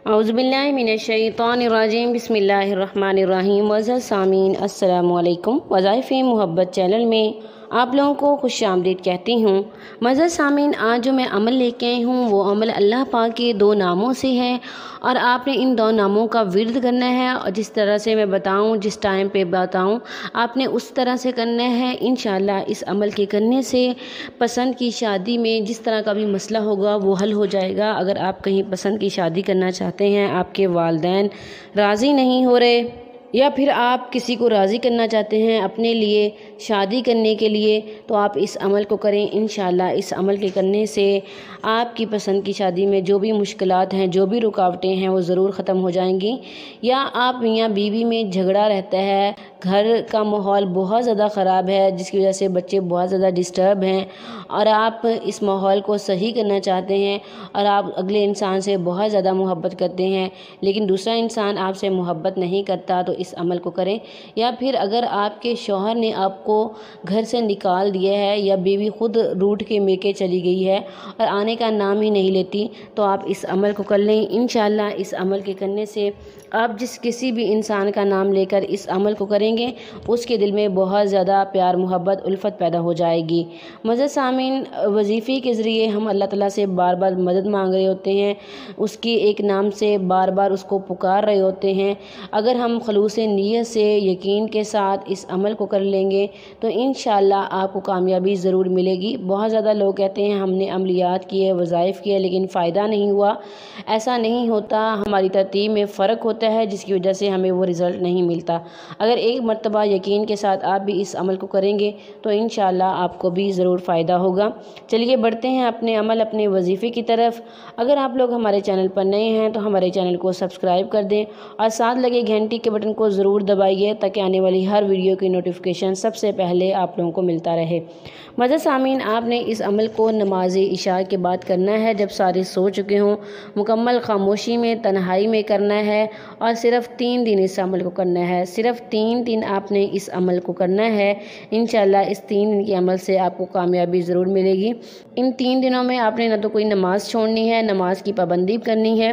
اعوذ باللہ من الشیطان الرجیم بسم اللہ الرحمن الرحیم۔ معزز سامعین السلام علیکم۔ وظائف محبت چینل میں آپ لوگوں کو خوش آمدید کہتی ہوں۔ معزز سامعین، آج جو میں عمل لے کے آئی ہوں وہ عمل اللہ پاک کے 2 ناموں سے ہے، اور آپ نے ان 2 ناموں کا ورد کرنا ہے، اور جس طرح سے میں بتاؤں، جس ٹائم پہ بتاؤں آپ نے اس طرح سے کرنا ہے۔ انشاءاللہ اس عمل کے کرنے سے پسند کی شادی میں جس طرح کا بھی مسئلہ ہوگا وہ حل ہو جائے گا۔ اگر آپ کہیں پسند کی شادی کرنا چاہتے ہیں، آپ کے والدین راضی نہیں ہو رہے، یا پھر آپ کسی کو راضی کرنا چاہتے ہیں اپنے لیے شادی کرنے کے لیے، تو آپ اس عمل کو کریں۔ انشاءاللہ اس عمل کے کرنے سے آپ کی پسند کی شادی میں جو بھی مشکلات ہیں، جو بھی رکاوٹیں ہیں، وہ ضرور ختم ہو جائیں گی۔ یا آپ میاں بیوی میں جھگڑا رہتا ہے، گھر کا ماحول بہت زیادہ خراب ہے جس کی وجہ سے بچے بہت زیادہ ڈسٹرب ہیں، اور آپ اس ماحول کو صحیح کرنا چاہتے ہیں، اور آپ اگلے انسان سے بہت زیادہ محبت کرتے ہیں لیکن دوسرا انسان آپ سے محبت نہیں کرتا، تو اس عمل کو کریں۔ یا پھر اگر آپ کے شوہر نے آپ کو گھر سے نکال دیا ہے، یا بیوی خود روٹھ کے میکے چلی گئی ہے اور آنے کا نام ہی نہیں لیتی، تو آپ اس عمل کو کر لیں۔ انشاءاللہ اس عمل کے کرنے سے آپ جس کسی بھی انسان کا نام لے کر اس عمل کو کریں گے، اس کے دل میں بہت زیادہ پیار، محبت، الفت پیدا ہو جائے گی۔ معزز سامعین، وظیفے کے ذریعے ہم اللہ تعالیٰ سے بار بار مدد مانگ رہے ہوتے ہیں، اس کی ایک نام سے بار بار اس کو پکار رہے ہوتے ہیں۔ اگر ہم خلوص نیت سے، یقین کے ساتھ اس عمل کو کر لیں گے تو انشاءاللہ آپ کو کامیابی ضرور ملے گی۔ بہت زیادہ لوگ کہتے ہیں ہم نے عملیات کیے، وظائف کیے لیکن فائدہ نہیں ہوا۔ ایسا نہیں ہوتا، ہماری ترتیب میں فرق ہوتا ہے جس کی وجہ سے ہمیں وہ رزلٹ نہیں ملتا۔ اگر ایک مرتبہ یقین کے ساتھ آپ بھی اس عمل کو کریں گے تو انشاءاللہ آپ کو بھی ضرور فائدہ ہوگا۔ چلیے بڑھتے ہیں اپنے عمل، اپنے وظیفے کی طرف۔ اگر آپ لوگ ہمارے چینل پر نئے ہیں تو ہمارے چینل کو سبسکرائب کر دیں، اور ساتھ لگے گھنٹی کے بٹن کو ضرور دبائیے تاکہ آنے والی ہر ویڈیو کی نوٹیفیکیشن سب سے پہلے آپ لوگوں کو ملتا رہے۔ معزز سامعین، آپ نے اس عمل کو نماز عشاء کے بعد کرنا ہے، جب سارے سو چکے ہوں، مکمل خاموشی میں، تنہائی میں کرنا ہے، اور صرف 3 دن اس عمل کو کرنا ہے۔ صرف 3 دن آپ نے اس عمل کو کرنا ہے۔ انشاءاللہ اس 3 دن کے عمل سے آپ کو کامیابی ضرور ملے گی۔ ان 3 دنوں میں آپ نے نہ تو کوئی نماز چھوڑنی ہے، نماز کی پابندی کرنی ہے،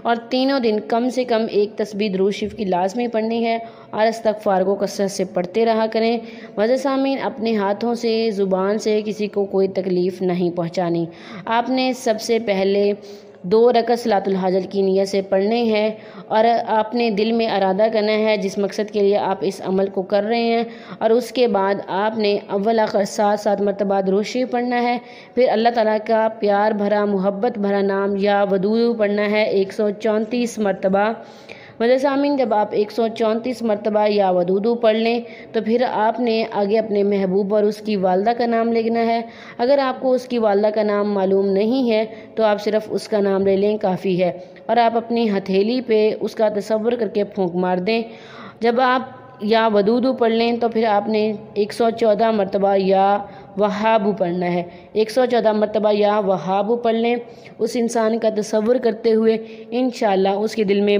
اور تینوں دن کم سے کم ایک تسبیح درود شریف کی لازمی پڑھنی ہے، اور استغفار کو کثرت سے پڑھتے رہا کریں۔ معزز سامعین، اپنے ہاتھوں سے، زبان سے کسی کو کوئی تکلیف نہیں پہنچانی۔ آپ نے سب سے پہلے 2 رکعت صلاۃ الحاجت کی نیت سے پڑھنے ہیں، اور آپ نے دل میں ارادہ کرنا ہے جس مقصد کے لیے آپ اس عمل کو کر رہے ہیں، اور اس کے بعد آپ نے اول آخر 7 مرتبہ درود شریف پڑھنا ہے۔ پھر اللہ تعالیٰ کا پیار بھرا، محبت بھرا نام یا ودود پڑھنا ہے 134 مرتبہ۔ معزز سامعین، جب آپ 134 مرتبہ یا ودودو پڑھ لیں تو پھر آپ نے آگے اپنے محبوب اور اس کی والدہ کا نام لکھنا ہے۔ اگر آپ کو اس کی والدہ کا نام معلوم نہیں ہے تو آپ صرف اس کا نام لے لیں، کافی ہے، اور آپ اپنی ہتھیلی پہ اس کا تصور کر کے پھونک مار دیں۔ جب آپ یا ودودو پڑھ لیں تو پھر آپ نے 114 مرتبہ یا وہابو پڑھنا ہے۔ 114 مرتبہ یا وہابو پڑھ لیں، اس انسان کا تصور کرتے ہوئے۔ انشاءاللہ اس کے دل میں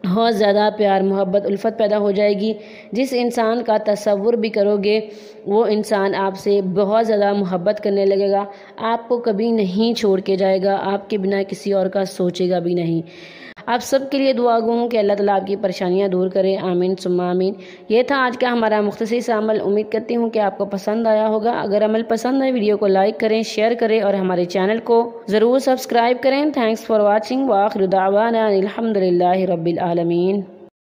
بہت زیادہ پیار، محبت، الفت پیدا ہو جائے گی۔ جس انسان کا تصور بھی کرو گے وہ انسان آپ سے بہت زیادہ محبت کرنے لگے گا، آپ کو کبھی نہیں چھوڑ کے جائے گا، آپ کے بنا کسی اور کا سوچے گا بھی نہیں۔ آپ سب کے لیے دعا گو ہوں کہ اللہ تعالیٰ آپ کی پریشانیاں دور کرے، آمین ثم آمین۔ یہ تھا آج کا ہمارا مختصر سا عمل۔ امید کرتی ہوں کہ آپ کو پسند آیا ہوگا۔ اگر عمل پسند آئے ویڈیو کو لائک کریں، شیئر کریں، اور ہمارے چینل کو ضرور سبسکرائب کریں۔ تھینکس فار واچنگ، وآخر دعوانا الحمدللہ رب العالمین۔